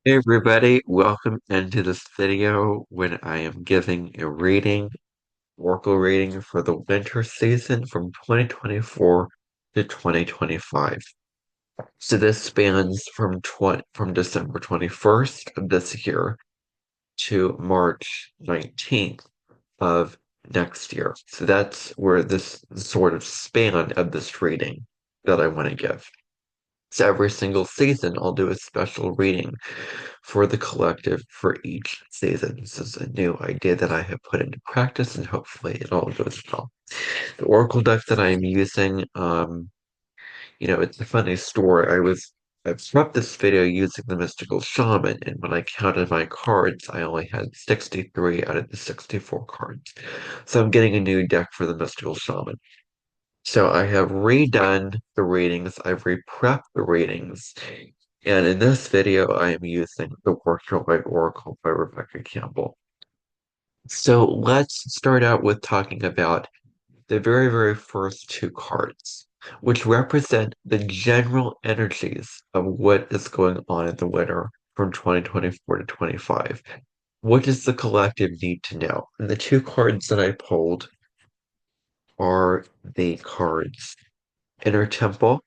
Hey everybody, welcome into this video when I am giving a Oracle reading for the winter season from 2024 to 2025. So this spans from December 21st of this year to March 19th of next year. So that's where this sort of span of this reading that I want to give. So every single season, I'll do a special reading for the collective for each season. This is a new idea that I have put into practice, and hopefully it all goes well. The Oracle deck that I am using, it's a funny story. I prepped this video using the Mystical Shaman, and when I counted my cards, I only had 63 out of the 64 cards. So I'm getting a new deck for the Mystical Shaman. So I have redone the readings, I've re-prepped the readings, and in this video I am using the Workshop by Oracle by Rebecca Campbell. So let's start out with talking about the very, very first two cards, which represent the general energies of what is going on in the winter from 2024 to 25. What does the collective need to know? And the two cards that I pulled are the cards Inner Temple,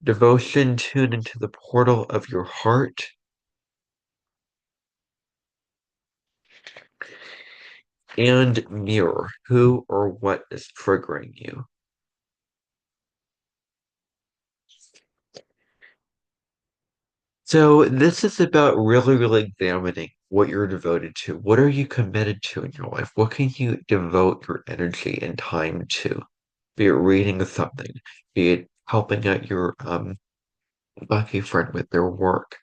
Devotion, tune into the portal of your heart, and Mirror, who or what is triggering you. So this is about really, really examining what you're devoted to. What are you committed to in your life? What can you devote your energy and time to? Be it reading something, be it helping out your lucky friend with their work,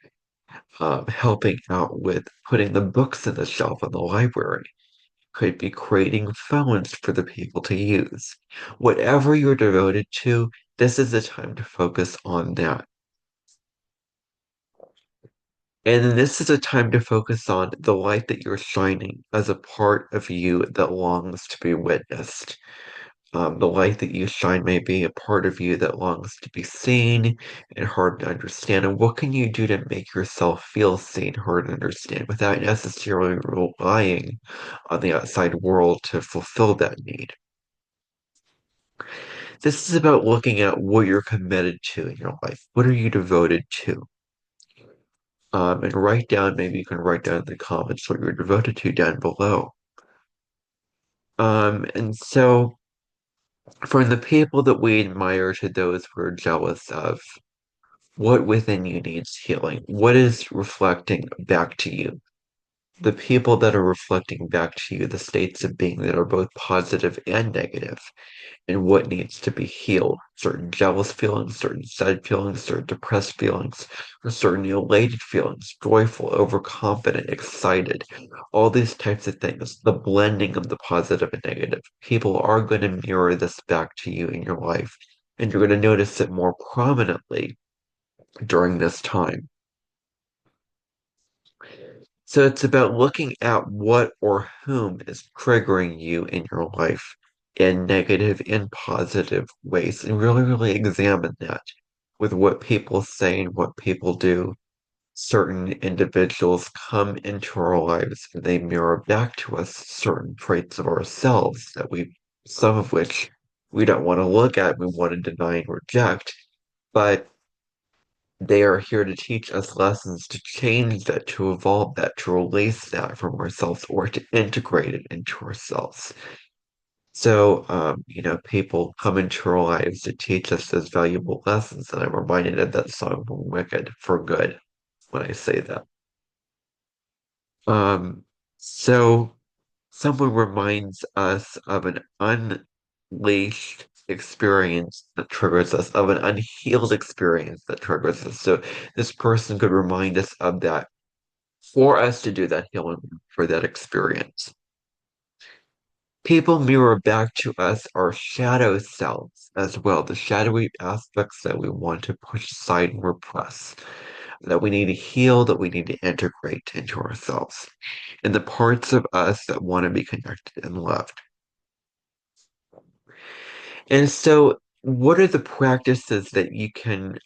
helping out with putting the books in the shelf in the library. Could be creating phones for the people to use. Whatever you're devoted to, this is the time to focus on that. And then this is a time to focus on the light that you're shining as a part of you that longs to be witnessed. The light that you shine may be a part of you that longs to be seen and heard and understand. And what can you do to make yourself feel seen, heard, and understand without necessarily relying on the outside world to fulfill that need? This is about looking at what you're committed to in your life. What are you devoted to? And write down, maybe you can write down in the comments what you're devoted to down below. And so from the people that we admire to those we're jealous of, what within you needs healing? What is reflecting back to you? The people that are reflecting back to you, the states of being that are both positive and negative, and what needs to be healed. Certain jealous feelings, certain sad feelings, certain depressed feelings, or certain elated feelings, joyful, overconfident, excited, all these types of things, the blending of the positive and negative. People are going to mirror this back to you in your life, and you're going to notice it more prominently during this time. So it's about looking at what or whom is triggering you in your life in negative and positive ways, and really, really examine that with what people say and what people do. Certain individuals come into our lives and they mirror back to us certain traits of ourselves that some of which we don't want to look at, we want to deny and reject. But they are here to teach us lessons to change that, to evolve that, to release that from ourselves or to integrate it into ourselves. So, people come into our lives to teach us those valuable lessons. And I'm reminded of that song from Wicked for good when I say that. So someone reminds us of an unleashed experience that triggers us, of an unhealed experience that triggers us. So this person could remind us of that for us to do that healing for that experience. People mirror back to us our shadow selves as well, the shadowy aspects that we want to push aside and repress, that we need to heal, that we need to integrate into ourselves, and the parts of us that want to be connected and loved. And so, what are the practices that you can,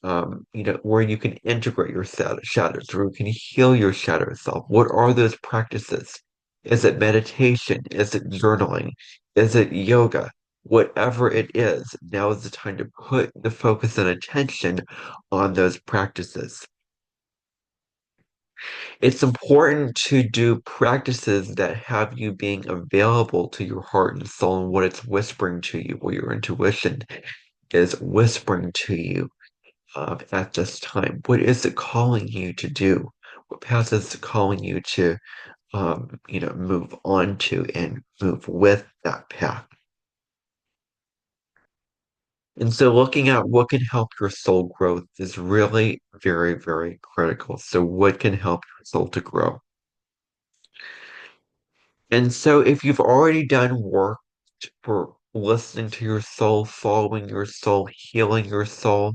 where you can integrate your shadows, where you can heal your shadow self? What are those practices? Is it meditation? Is it journaling? Is it yoga? Whatever it is, now is the time to put the focus and attention on those practices. It's important to do practices that have you being available to your heart and soul and what it's whispering to you, what your intuition is whispering to you at this time. What is it calling you to do? What path is it calling you to, move on to and move with that path? And so looking at what can help your soul growth is really very, very critical. So what can help your soul to grow? And so if you've already done work for listening to your soul, following your soul, healing your soul,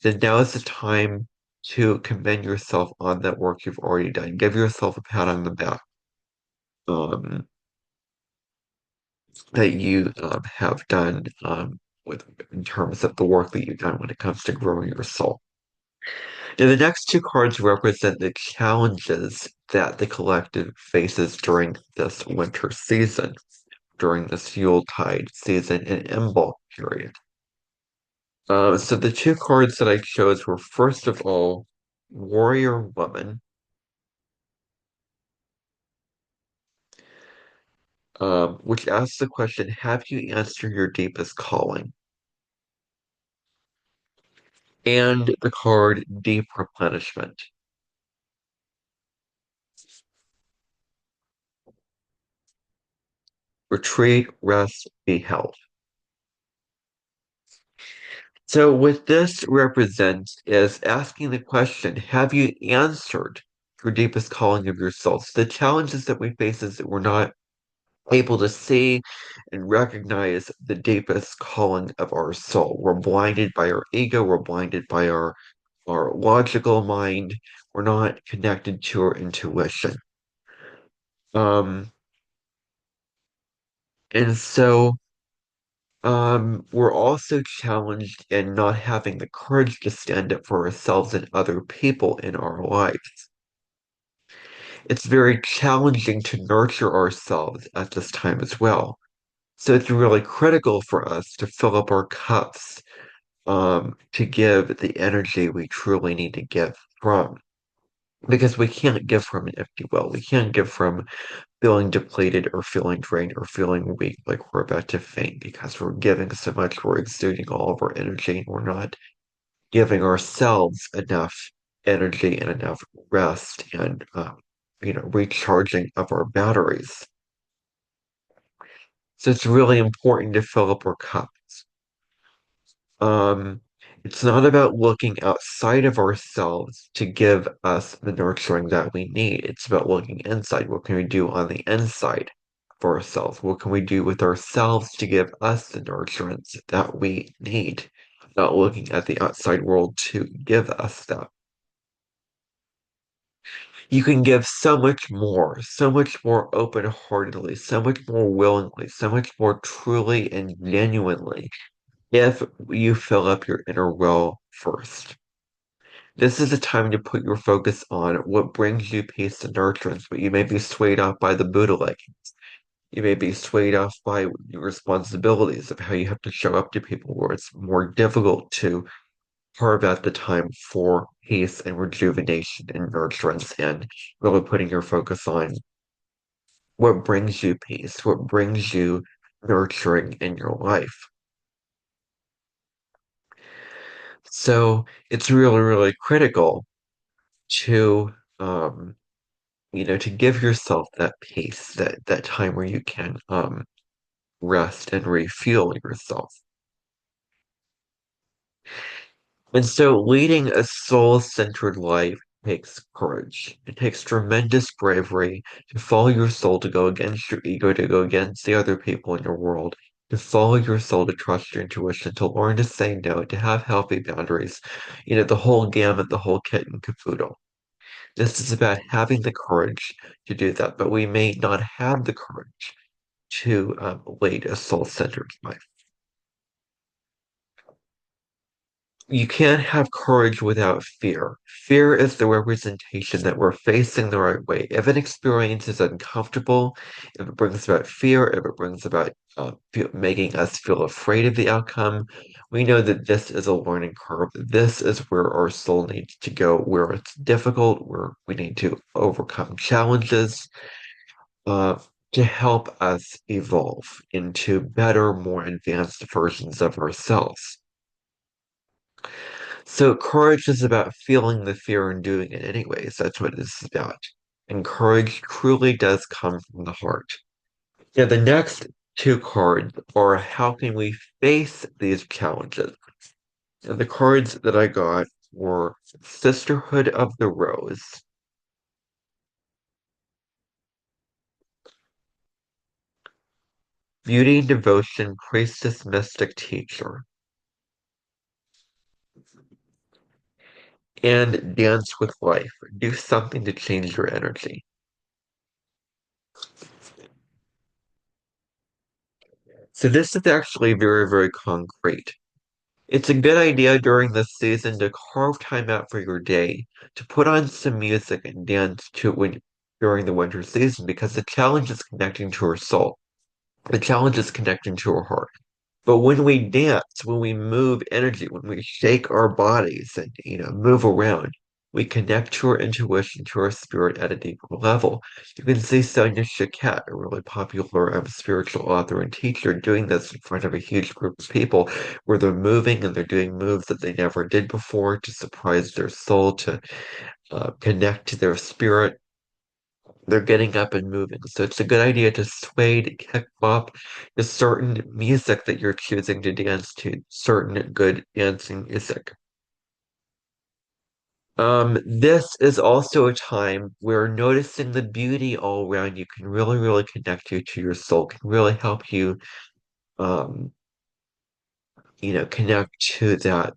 then now is the time to commend yourself on that work you've already done. Give yourself a pat on the back, um, that you have done with in terms of the work that you've done when it comes to growing your soul. Now, the next two cards represent the challenges that the collective faces during this winter season, during this Yuletide season and Imbolc period. So the two cards that I chose were first of all, Warrior Woman, which asks the question, have you answered your deepest calling? And the card Deep Replenishment. Retreat, rest, be held. So what this represents is asking the question, have you answered your deepest calling of your soul? So the challenges that we face is that we're not able to see and recognize the deepest calling of our soul. We're blinded by our ego, we're blinded by our logical mind, we're not connected to our intuition. Um, and so we're also challenged in not having the courage to stand up for ourselves and other people in our lives. It's very challenging to nurture ourselves at this time as well. So it's really critical for us to fill up our cups, to give the energy we truly need to give from. Because we can't give from an empty well. We can't give from feeling depleted or feeling drained or feeling weak, like we're about to faint, because we're giving so much, we're exuding all of our energy, and we're not giving ourselves enough energy and enough rest and, recharging of our batteries. So it's really important to fill up our cups. Um, it's not about looking outside of ourselves to give us the nurturing that we need. It's about looking inside. What can we do on the inside for ourselves? What can we do with ourselves to give us the nurturance that we need? Not looking at the outside world to give us that. You can give so much more open-heartedly, so much more willingly, so much more truly and genuinely if you fill up your inner well first. This is a time to put your focus on what brings you peace and nurturance, but you may be swayed off by the Buddha leggings. You may be swayed off by your responsibilities of how you have to show up to people where it's more difficult to carve out the time for peace and rejuvenation and nurturance and really putting your focus on what brings you peace, what brings you nurturing in your life. So it's really, really critical to to give yourself that peace, that time where you can rest and refuel yourself. And so leading a soul-centered life takes courage. It takes tremendous bravery to follow your soul, to go against your ego, to go against the other people in your world, to follow your soul, to trust your intuition, to learn to say no, to have healthy boundaries, the whole gamut, the whole kit and caboodle. This is about having the courage to do that, but we may not have the courage to lead a soul-centered life. You can't have courage without fear. Fear is the representation that we're facing the right way. If an experience is uncomfortable, if it brings about fear, if it brings about making us feel afraid of the outcome, we know that this is a learning curve. This is where our soul needs to go, where it's difficult, where we need to overcome challenges uh, to help us evolve into better, more advanced versions of ourselves. So courage is about feeling the fear and doing it anyways. That's what this is about. And courage truly does come from the heart. Yeah, the next two cards are how can we face these challenges? And the cards that I got were Sisterhood of the Rose, Beauty and Devotion, Priestess, Mystic, Teacher, and Dance with Life. Do something to change your energy. So this is actually very, very concrete. It's a good idea during this season to carve time out for your day, to put on some music and dance to it during the winter season because the challenge is connecting to our soul. The challenge is connecting to our heart. But when we dance, when we move energy, when we shake our bodies and move around, we connect to our intuition, to our spirit at a deeper level. You can see Sonia Choquette, a really popular spiritual author and teacher, doing this in front of a huge group of people, where they're moving and they're doing moves that they never did before to surprise their soul, to connect to their spirit. They're getting up and moving. So it's a good idea to sway, to kick up to certain music that you're choosing to dance to, certain good dancing music. This is also a time where noticing the beauty all around you can really, really connect you to your soul, can really help you, um, connect to that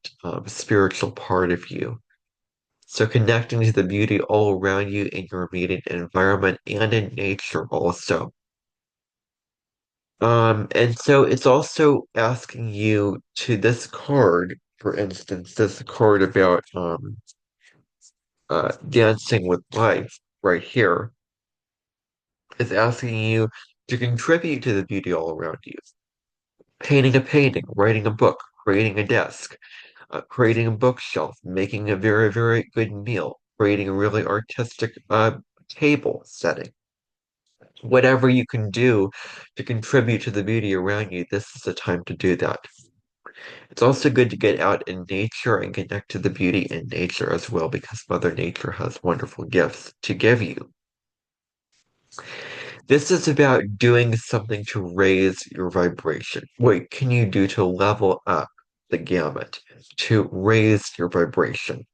spiritual part of you. So connecting to the beauty all around you in your immediate environment and in nature also. And so it's also asking you to this card, for instance, this card about dancing with life right here is asking you to contribute to the beauty all around you. Painting a painting, writing a book, creating a desk, creating a bookshelf, making a very, very good meal, creating a really artistic table setting. Whatever you can do to contribute to the beauty around you, this is the time to do that. It's also good to get out in nature and connect to the beauty in nature as well, because Mother Nature has wonderful gifts to give you. This is about doing something to raise your vibration. What can you do to level up the gamut, to raise your vibration?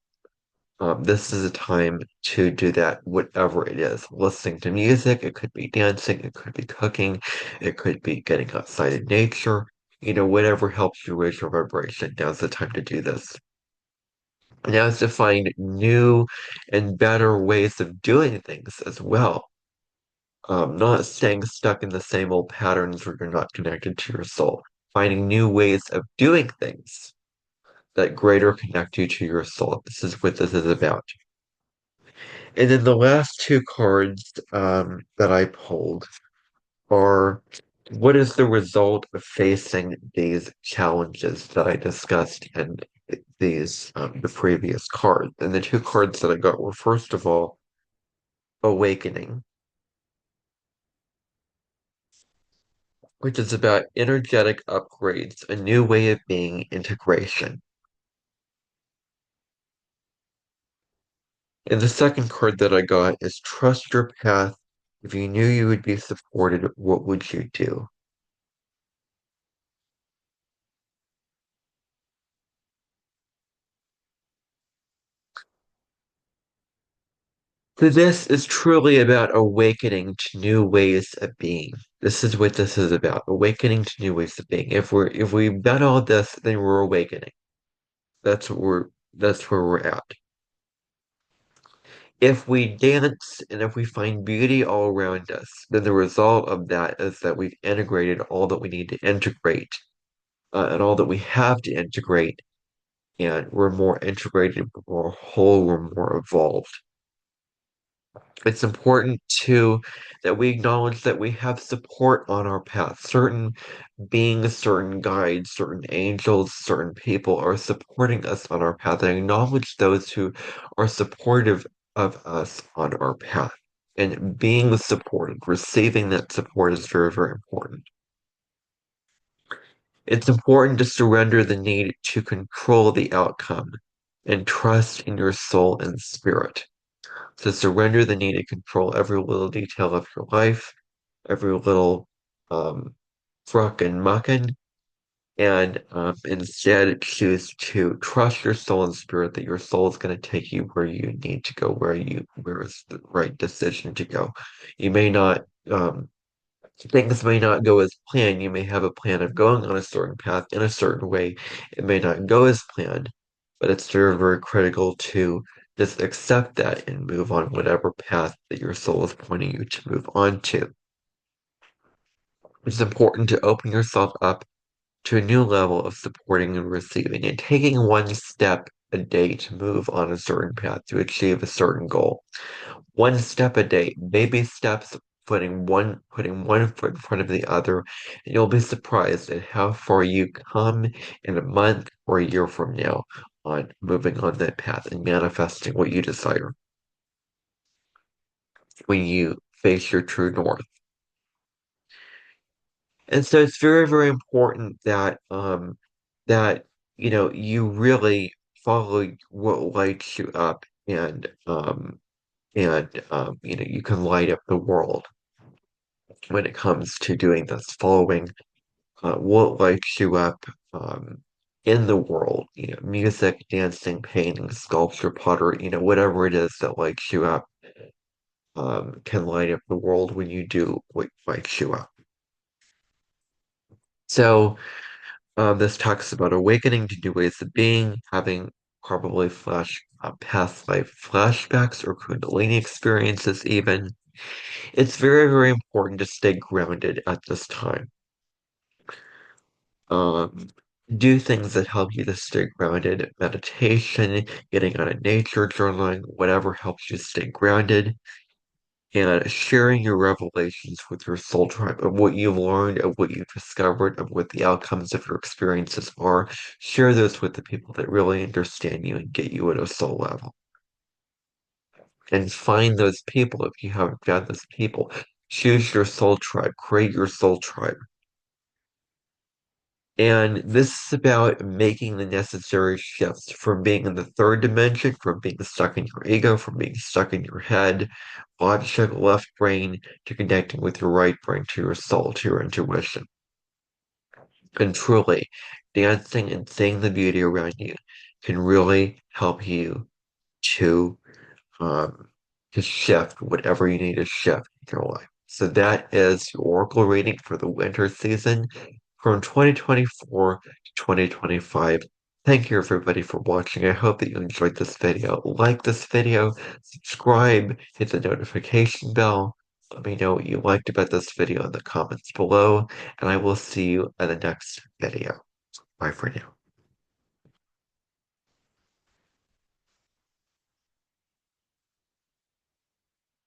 This is a time to do that, whatever it is. Listening to music, it could be dancing, it could be cooking, it could be getting outside in nature. Whatever helps you raise your vibration. Now's the time to do this. Now's to find new and better ways of doing things as well. Not staying stuck in the same old patterns where you're not connected to your soul. Finding new ways of doing things that greater connect you to your soul. This is what this is about. And then the last two cards that I pulled are what is the result of facing these challenges that I discussed in these the previous cards? And the two cards that I got were first of all, awakening, which is about energetic upgrades, a new way of being, integration. And the second card that I got is trust your path. If you knew you would be supported, what would you do? So this is truly about awakening to new ways of being. This is what this is about, awakening to new ways of being. If we've done all this, then we're awakening. That's where we're at. If we dance and if we find beauty all around us, then the result of that is that we've integrated all that we need to integrate, and all that we have to integrate. and we're more integrated, we're more whole, we're more evolved. It's important too that we acknowledge that we have support on our path. Certain beings, certain guides, certain angels, certain people are supporting us on our path, and acknowledge those who are supportive of us on our path. And being supported, receiving that support is very, very important. It's important to surrender the need to control the outcome and trust in your soul and spirit. To surrender the need to control every little detail of your life, every little um, fruck and muckin, and instead choose to trust your soul and spirit that your soul is going to take you where you need to go, where is the right decision to go. You may not things may not go as planned. You may have a plan of going on a certain path in a certain way. It may not go as planned, but it's very, very critical to just accept that and move on whatever path that your soul is pointing you to move on to. It's important to open yourself up to a new level of supporting and receiving and taking one step a day to move on a certain path to achieve a certain goal. One step a day, baby steps, putting one foot in front of the other, and you'll be surprised at how far you come in a month or a year from now on moving on that path and manifesting what you desire when you face your true north. And so it's very, very important that you really follow what lights you up and you can light up the world when it comes to doing this, following what lights you up in the world, music, dancing, painting, sculpture, pottery, whatever it is that lights you up, can light up the world when you do what lights you up. So, this talks about awakening to new ways of being, having probably past life flashbacks or Kundalini experiences even. It's very, very important to stay grounded at this time. Um, do things that help you to stay grounded, meditation, getting out of nature, journaling, whatever helps you stay grounded, and sharing your revelations with your soul tribe of what you've learned, of what you've discovered, of what the outcomes of your experiences are. Share those with the people that really understand you and get you at a soul level. And find those people if you haven't found those people. Choose your soul tribe, create your soul tribe. And this is about making the necessary shifts from being in the third dimension, from being stuck in your ego, from being stuck in your head, logic, left brain, to connecting with your right brain, to your soul, to your intuition. And truly, dancing and seeing the beauty around you can really help you to um, to shift whatever you need to shift in your life. So that is your Oracle reading for the winter season from 2024 to 2025. Thank you everybody for watching. I hope that you enjoyed this video. Like this video, subscribe, hit the notification bell. Let me know what you liked about this video in the comments below, and I will see you in the next video. Bye for now.